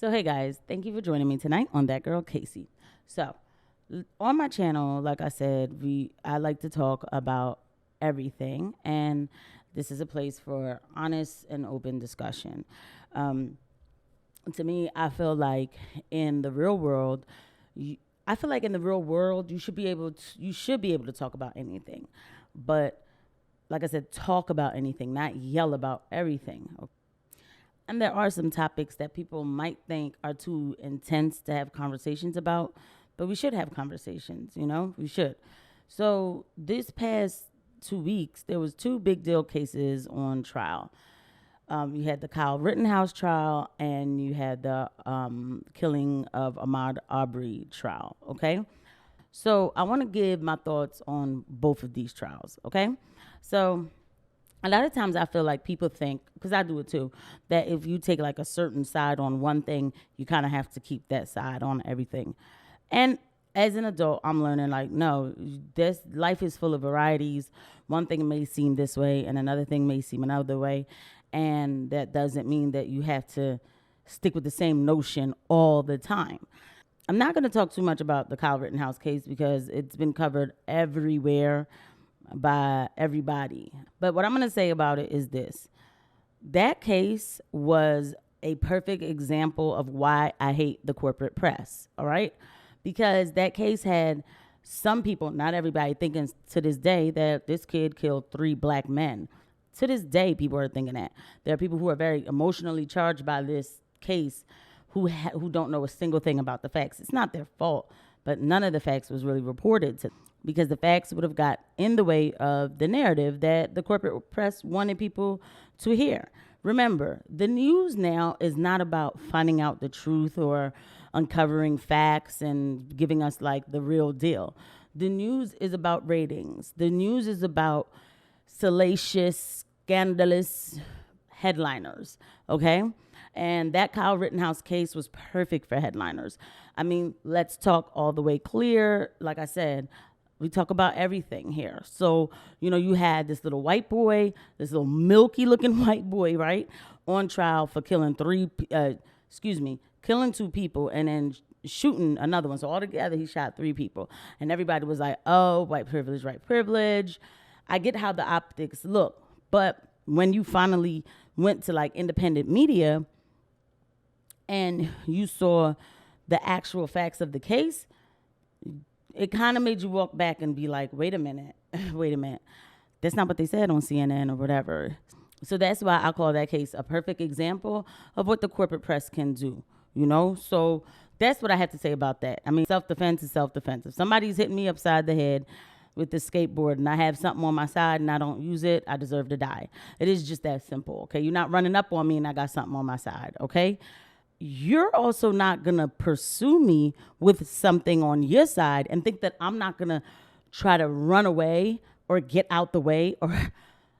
So, hey guys, thank you for joining me tonight on That Girl Casey. So, on my channel, like I said, I like to talk about everything, and this is a place for honest and open discussion. Um, to me, I feel like in the real world, you, I feel like in the real world, you should be able to talk about anything, but like I said, talk about anything, not yell about everything. And there are some topics that people might think are too intense to have conversations about, but we should have conversations, we should. So this past 2 weeks, there was two big deal cases on trial. You had the Kyle Rittenhouse trial and you had the killing of Ahmaud Arbery trial, okay? So I want to give my thoughts on both of these trials, okay? So a lot of times I feel like people think, because I do it too, that if you take like a certain side on one thing, you kind of have to keep that side on everything. And as an adult, I'm learning like, no, this life is full of varieties. One thing may seem this way and another thing may seem another way. And that doesn't mean that you have to stick with the same notion all the time. I'm not going to talk too much about the Kyle Rittenhouse case because it's been covered everywhere by everybody. But what I'm going to say about it is this: that case was a perfect example of why I hate the corporate press, all right? Because that case had some people, not everybody, thinking to this day that this kid killed 3 black men. To this day, people are thinking that. There are people who are very emotionally charged by this case who don't know a single thing about the facts. It's not their fault, but none of the facts was really reported to, because the facts would have got in the way of the narrative that the corporate press wanted people to hear. Remember, the news now is not about finding out the truth or uncovering facts and giving us like the real deal. The news is about ratings. The news is about salacious, scandalous headliners, okay? And that Kyle Rittenhouse case was perfect for headliners. I mean, let's talk all the way clear. Like I said, we talk about everything here. So, you had this little white boy, this little milky looking white boy, right, on trial for killing killing 2 people and then shooting another one. So altogether, he shot 3 people. And everybody was like, oh, white privilege. I get how the optics look. But when you finally went to like independent media and you saw the actual facts of the case, it kind of made you walk back and be like, wait a minute. That's not what they said on CNN or whatever. So that's why I call that case a perfect example of what the corporate press can do, So that's what I have to say about that. I mean, self-defense is self-defense. If somebody's hitting me upside the head with the skateboard and I have something on my side and I don't use it, I deserve to die. It is just that simple, okay? You're not running up on me and I got something on my side, okay? You're also not going to pursue me with something on your side and think that I'm not going to try to run away or get out the way. Or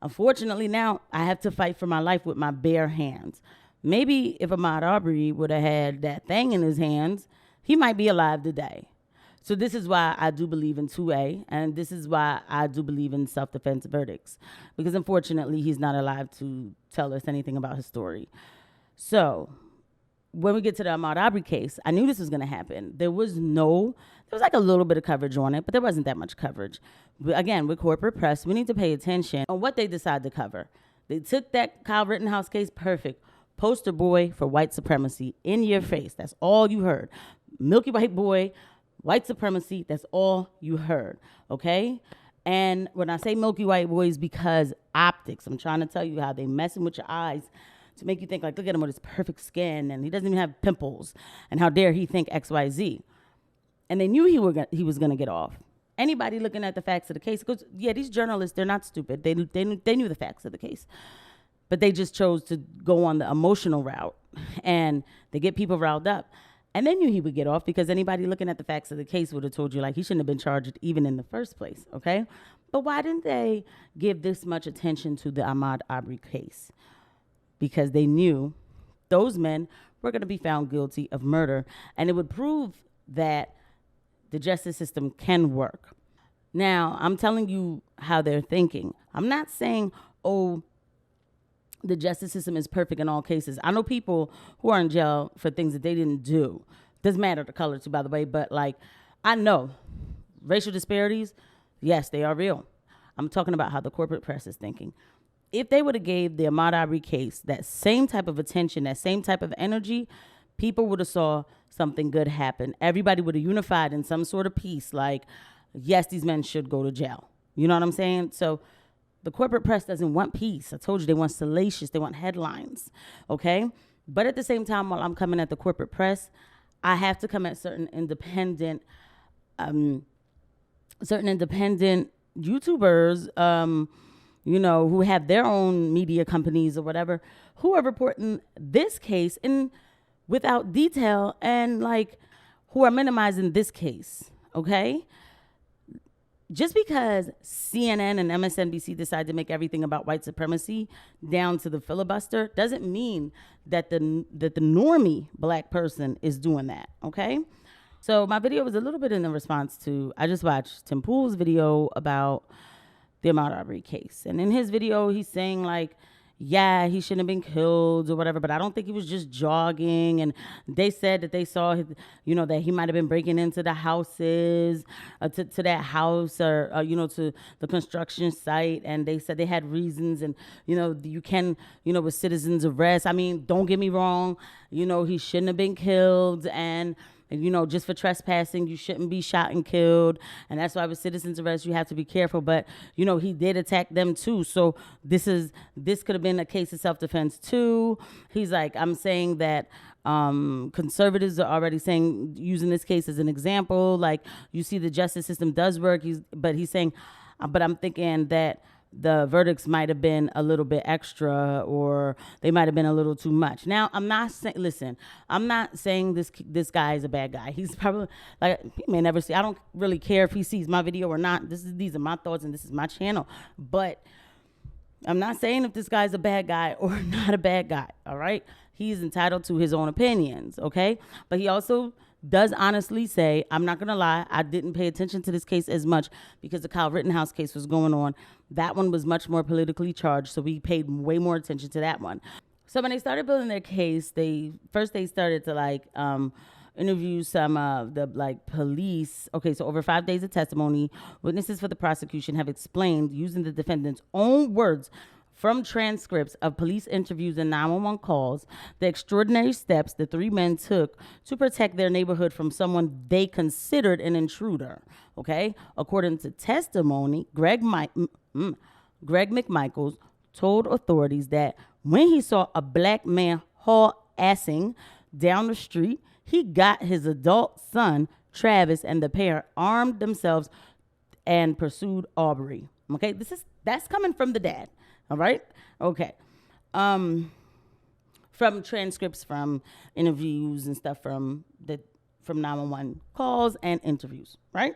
unfortunately, now I have to fight for my life with my bare hands. Maybe if Ahmaud Arbery would have had that thing in his hands, he might be alive today. So this is why I do believe in 2A, and this is why I do believe in self-defense verdicts, because unfortunately he's not alive to tell us anything about his story. So when we get to the Ahmaud Arbery case, I knew this was going to happen. There was like a little bit of coverage on it, but there wasn't that much coverage. But again, with corporate press, we need to pay attention on what they decide to cover. They took that Kyle Rittenhouse case, perfect. Poster boy for white supremacy in your face. That's all you heard. Milky white boy, white supremacy, that's all you heard, okay? And when I say milky white boy, it's because optics. I'm trying to tell you how they messing with your eyes to make you think like, look at him with his perfect skin and he doesn't even have pimples and how dare he think XYZ. And they knew he was gonna get off. Anybody looking at the facts of the case, because yeah, these journalists, they're not stupid. They knew the facts of the case. But they just chose to go on the emotional route and they get people riled up. And they knew he would get off because anybody looking at the facts of the case would have told you like he shouldn't have been charged even in the first place, okay? But why didn't they give this much attention to the Ahmaud Arbery case? Because they knew those men were going to be found guilty of murder, and it would prove that the justice system can work. Now, I'm telling you how they're thinking. I'm not saying, oh, the justice system is perfect in all cases. I know people who are in jail for things that they didn't do. Doesn't matter the color too, by the way, but like I know racial disparities, yes, they are real. I'm talking about how the corporate press is thinking. If they would have gave the Ahmaud Arbery case that same type of attention, that same type of energy, people would have saw something good happen. Everybody would have unified in some sort of peace. Like, yes, these men should go to jail. You know what I'm saying? So the corporate press doesn't want peace. I told you they want salacious. They want headlines. Okay? But at the same time, while I'm coming at the corporate press, I have to come at certain independent YouTubers, who have their own media companies or whatever, who are reporting this case in without detail and like who are minimizing this case. Okay? Just because CNN and MSNBC decide to make everything about white supremacy down to the filibuster doesn't mean that the normie black person is doing that, okay? So my video was a little bit in the response to, I just watched Tim Pool's video about the Ahmaud Arbery case. And in his video, he's saying like, yeah, he shouldn't have been killed or whatever, but I don't think he was just jogging. And they said that they saw, that he might have been breaking into the houses, to that house or, to the construction site. And they said they had reasons and, you can, with citizens arrest. I mean, don't get me wrong, he shouldn't have been killed. And just for trespassing, you shouldn't be shot and killed. And that's why with citizens arrest, you have to be careful. But, he did attack them too. So this could have been a case of self-defense too. He's like, I'm saying that conservatives are already using this case as an example. Like, you see the justice system does work. He's saying, but I'm thinking that the verdicts might have been a little bit extra or they might have been a little too much. Now, I'm not saying this guy is a bad guy. He's probably, like, he may never see, I don't really care if he sees my video or not. These are my thoughts and this is my channel. But I'm not saying if this guy's a bad guy or not a bad guy, all right? He's entitled to his own opinions, okay? But he also does honestly say, I'm not going to lie, I didn't pay attention to this case as much because the Kyle Rittenhouse case was going on. That one was much more politically charged, so we paid way more attention to that one. So when they started building their case, they started to interview some of the police. Okay, so over 5 days of testimony, witnesses for the prosecution have explained using the defendant's own words from transcripts of police interviews and 911 calls, the extraordinary steps the three men took to protect their neighborhood from someone they considered an intruder. Okay? According to testimony, Greg McMichaels told authorities that when he saw a black man haul-assing down the street, he got his adult son, Travis, and the pair armed themselves and pursued Arbery. Okay? That's coming from the dad. All right? Okay. From transcripts from interviews and stuff from 911 calls and interviews, right?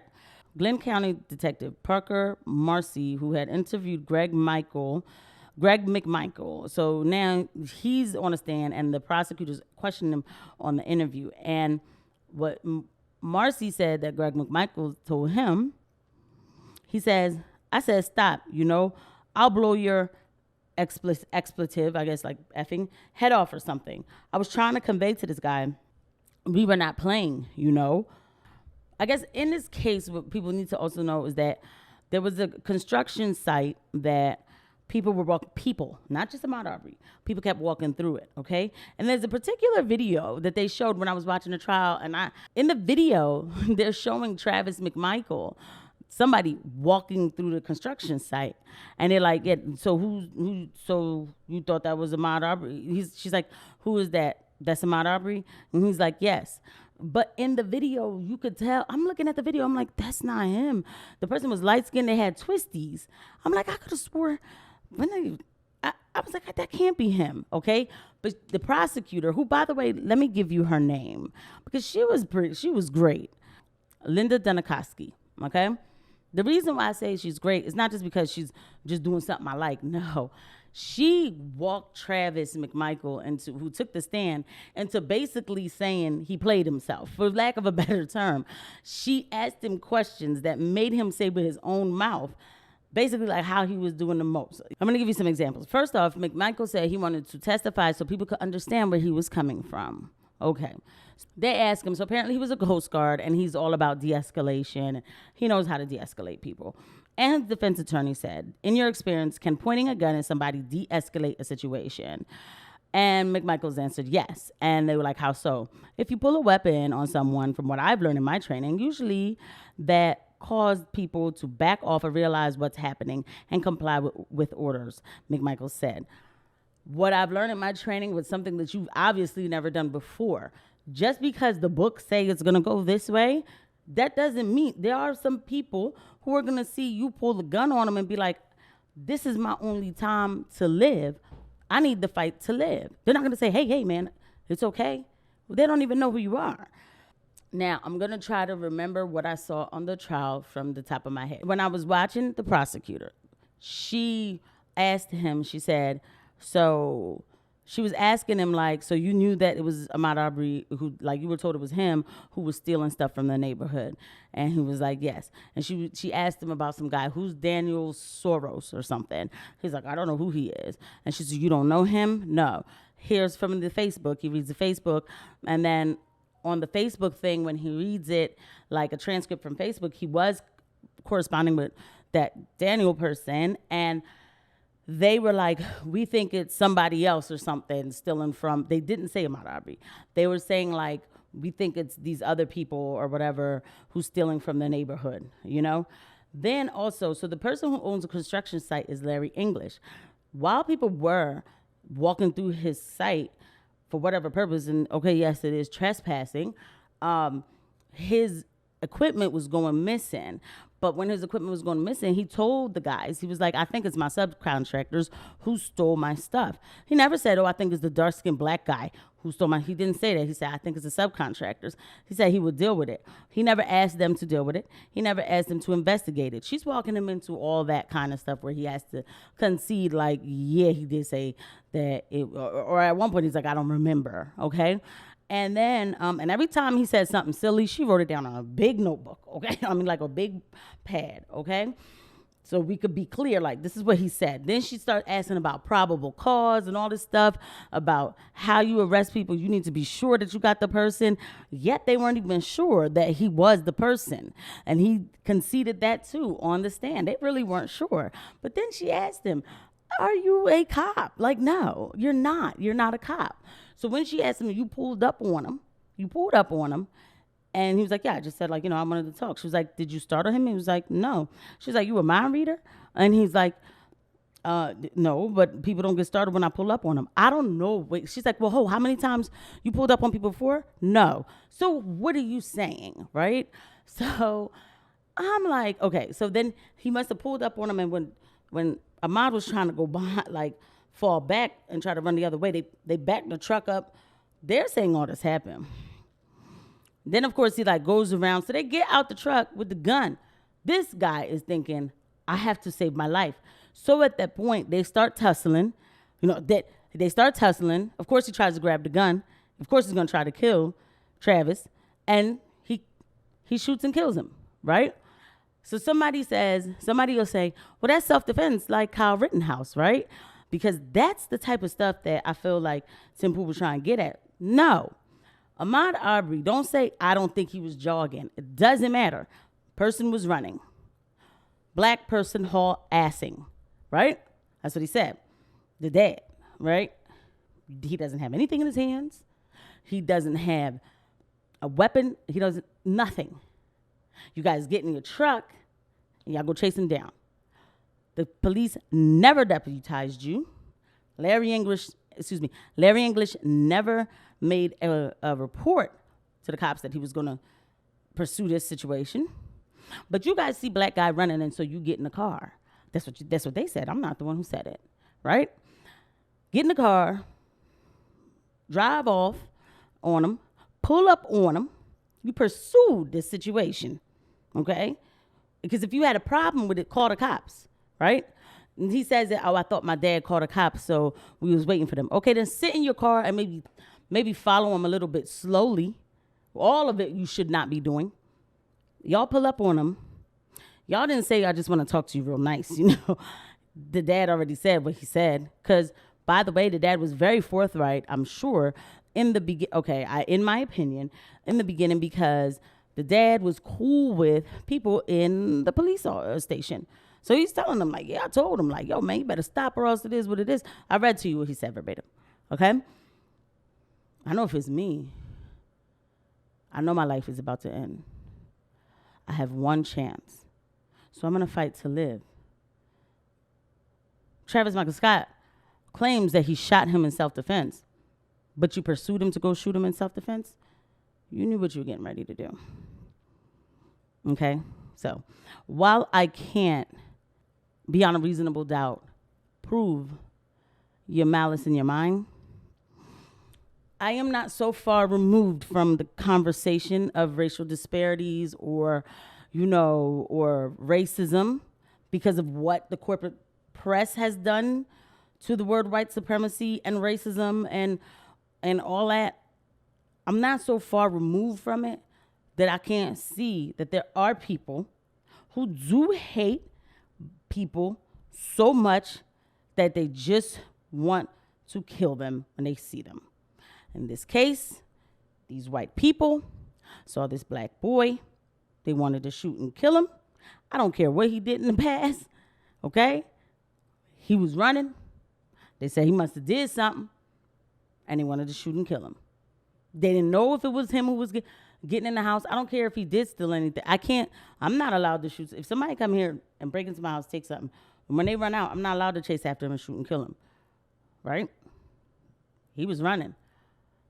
Glenn County Detective Parker Marcy, who had interviewed Greg McMichael. So now he's on the stand and the prosecutors questioned him on the interview. And what Marcy said that Greg McMichael told him, he says, I said, stop, I'll blow your expletive, I guess like effing, head off or something. I was trying to convey to this guy, we were not playing, I guess in this case, what people need to also know is that there was a construction site that people were walking, not just Ahmaud Arbery, people kept walking through it, okay? And there's a particular video that they showed when I was watching the trial, and in the video, they're showing Travis McMichael, somebody walking through the construction site, and they're like, yeah, so so you thought that was Ahmaud Arbery? She's like, who is that? That's Ahmaud Arbery? And he's like, yes. But in the video, you could tell, I'm looking at the video, I'm like, that's not him. The person was light-skinned, they had twisties. I'm like, I could have swore, I was like, that can't be him, okay? But the prosecutor, who, by the way, let me give you her name, because she was great. Linda Dunikoski, okay? The reason why I say she's great is not just because she's just doing something I like. No. She walked Travis McMichael who took the stand, into basically saying he played himself, for lack of a better term. She asked him questions that made him say with his own mouth basically like how he was doing the most. I'm going to give you some examples. First off, McMichael said he wanted to testify so people could understand where he was coming from. Okay. They asked him, so apparently he was a Coast Guard and he's all about de-escalation. He knows how to de-escalate people. And the defense attorney said, in your experience, can pointing a gun at somebody de-escalate a situation? And McMichaels answered yes. And they were like, how so? If you pull a weapon on someone, from what I've learned in my training, usually that caused people to back off or realize what's happening and comply with orders, McMichaels said. What I've learned in my training was something that you've obviously never done before. Just because the books say it's going to go this way, that doesn't mean there are some people who are going to see you pull the gun on them and be like, this is my only time to live. I need the fight to live. They're not going to say, hey, man, it's okay. They don't even know who you are. Now, I'm going to try to remember what I saw on the trial from the top of my head. When I was watching the prosecutor, she asked him, she said, so she was asking him, like, so you knew that it was Ahmaud Arbery, who, like, you were told it was him who was stealing stuff from the neighborhood. And he was like, yes. And she asked him about some guy, who's Daniel Soros or something. He's like, I don't know who he is. And she said, you don't know him? No. Here's from the Facebook. He reads the Facebook. And then on the Facebook thing, when he reads it, like a transcript from Facebook, he was corresponding with that Daniel person. And they were like, we think it's somebody else or something stealing from, they didn't say Ahmaud Arbery. They were saying like, we think it's these other people or whatever who's stealing from the neighborhood, you know? Then also, so the person who owns a construction site is Larry English. While people were walking through his site for whatever purpose, and okay, yes, it is trespassing, his equipment was going missing. But when his equipment was going missing, he told the guys, he was like, I think it's my subcontractors who stole my stuff. He never said, oh, I think it's the dark-skinned black guy who stole my, he didn't say that. He said, I think it's the subcontractors. He said he would deal with it. He never asked them to deal with it. He never asked them to investigate it. She's walking him into all that kind of stuff where he has to concede, like, yeah, he did say that it, or at one point he's like, I don't remember, okay? And then, and every time he said something silly, she wrote it down on a big notebook, okay? I mean, like a big pad, okay? So we could be clear, like, this is what he said. Then she started asking about probable cause and all this stuff about how you arrest people. You need to be sure that you got the person. Yet they weren't even sure that he was the person. And he conceded that, too, on the stand. They really weren't sure. But then she asked him, are you a cop? Like, no, you're not. You're not a cop. So when she asked him, you pulled up on him, and he was like, yeah, I just said, like, I wanted to talk. She was like, did you startle him? He was like, no. She was like, you a mind reader? And he's like, no, but people don't get started when I pull up on them. I don't know. Wait. She's like, well, how many times you pulled up on people before? No. So what are you saying, right? So I'm like, okay. So then he must have pulled up on him, and when Ahmaud was trying to go behind, like, fall back and try to run the other way, they backed the truck up. They're saying all this happened. Then, of course, he, like, goes around. So they get out the truck with the gun. This guy is thinking, I have to save my life. So at that point, they start tussling. They start tussling. Of course, he tries to grab the gun. Of course, he's going to try to kill Travis. And he shoots and kills him, right? So somebody will say, well, that's self-defense, like Kyle Rittenhouse, right? Because that's the type of stuff that I feel like Tim Pool was trying to get at. No. Ahmaud Arbery, don't say, I don't think he was jogging. It doesn't matter. Person was running. Black person haul assing, right? That's what he said. The dad, right? He doesn't have anything in his hands. He doesn't have a weapon. He doesn't, nothing. You guys get in your truck and y'all go chase him down. The police never deputized you. Larry English never made a report to the cops that he was going to pursue this situation. But you guys see black guy running, and so you get in the car. That's what they said. I'm not the one who said it, right? Get in the car, drive off on him, pull up on him. You pursue this situation, okay? Because if you had a problem with it, call the cops. Right? And he says that, I thought my dad called a cop, so we was waiting for them. Okay, then sit in your car and maybe follow him a little bit slowly. All of it you should not be doing. Y'all pull up on him. Y'all didn't say I just want to talk to you real nice, you know. The dad already said what he said. Because, by the way, the dad was very forthright, I'm sure, in the in my opinion, in the beginning, because the dad was cool with people in the police station. So he's telling them, like, yeah, I told him, like, yo, man, you better stop or else it is what it is. I read to you what he said verbatim. Okay? I know if it's me, I know my life is about to end. I have one chance. So I'm going to fight to live. Travis Michael Scott claims that he shot him in self-defense, but you pursued him to go shoot him in self-defense. You knew what you were getting ready to do. Okay? So while I can't, beyond a reasonable doubt, prove your malice in your mind, I am not so far removed from the conversation of racial disparities or, or racism because of what the corporate press has done to the word white supremacy and racism and all that. I'm not so far removed from it that I can't see that there are people who do hate people so much that they just want to kill them when they see them. In this case, these white people saw this black boy. They wanted to shoot and kill him. I don't care what he did in the past, okay? He was running. They said he must have did something, and they wanted to shoot and kill him. They didn't know if it was him who was getting in the house. I don't care if he did steal anything. I'm not allowed to shoot. If somebody come here and break into my house, take something, and when they run out, I'm not allowed to chase after him and shoot and kill him, right? He was running,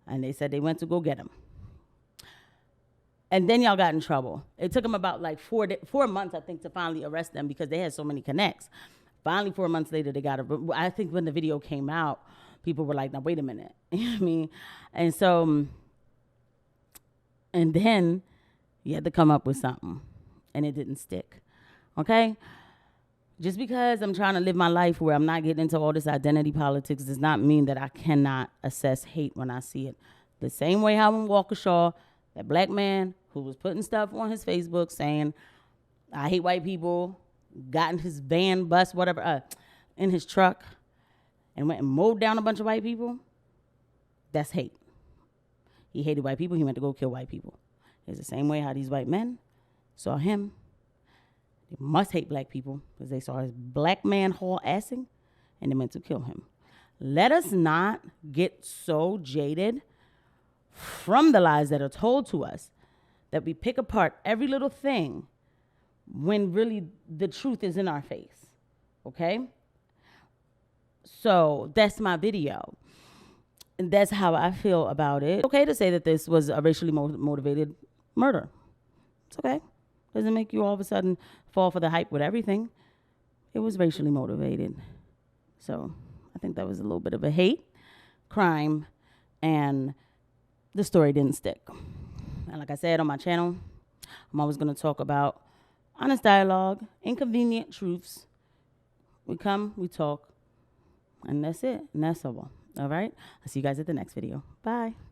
and they said they went to go get him. And then y'all got in trouble. It took them about like 4 months, I think, to finally arrest them because they had so many connects. Finally, 4 months later, they got it. But I think when the video came out, people were like, now, wait a minute. You know what I mean? And so, and then you had to come up with something, and it didn't stick. Okay? Just because I'm trying to live my life where I'm not getting into all this identity politics does not mean that I cannot assess hate when I see it. The same way how in Waukesha, that black man who was putting stuff on his Facebook saying, I hate white people, got in his van, bus, whatever, in his truck, and went and mowed down a bunch of white people, that's hate. He hated white people. He went to go kill white people. It's the same way how these white men saw him. They must hate black people because they saw his black man haul assing, and they meant to kill him. Let us not get so jaded from the lies that are told to us that we pick apart every little thing when really the truth is in our face, okay? So that's my video. And that's how I feel about it. It's okay to say that this was a racially motivated murder. It's okay. Doesn't make you all of a sudden fall for the hype with everything. It was racially motivated. So I think that was a little bit of a hate crime, and the story didn't stick. And like I said on my channel, I'm always going to talk about honest dialogue, inconvenient truths. We come, we talk, and that's it. And that's all. All right? I'll see you guys at the next video. Bye.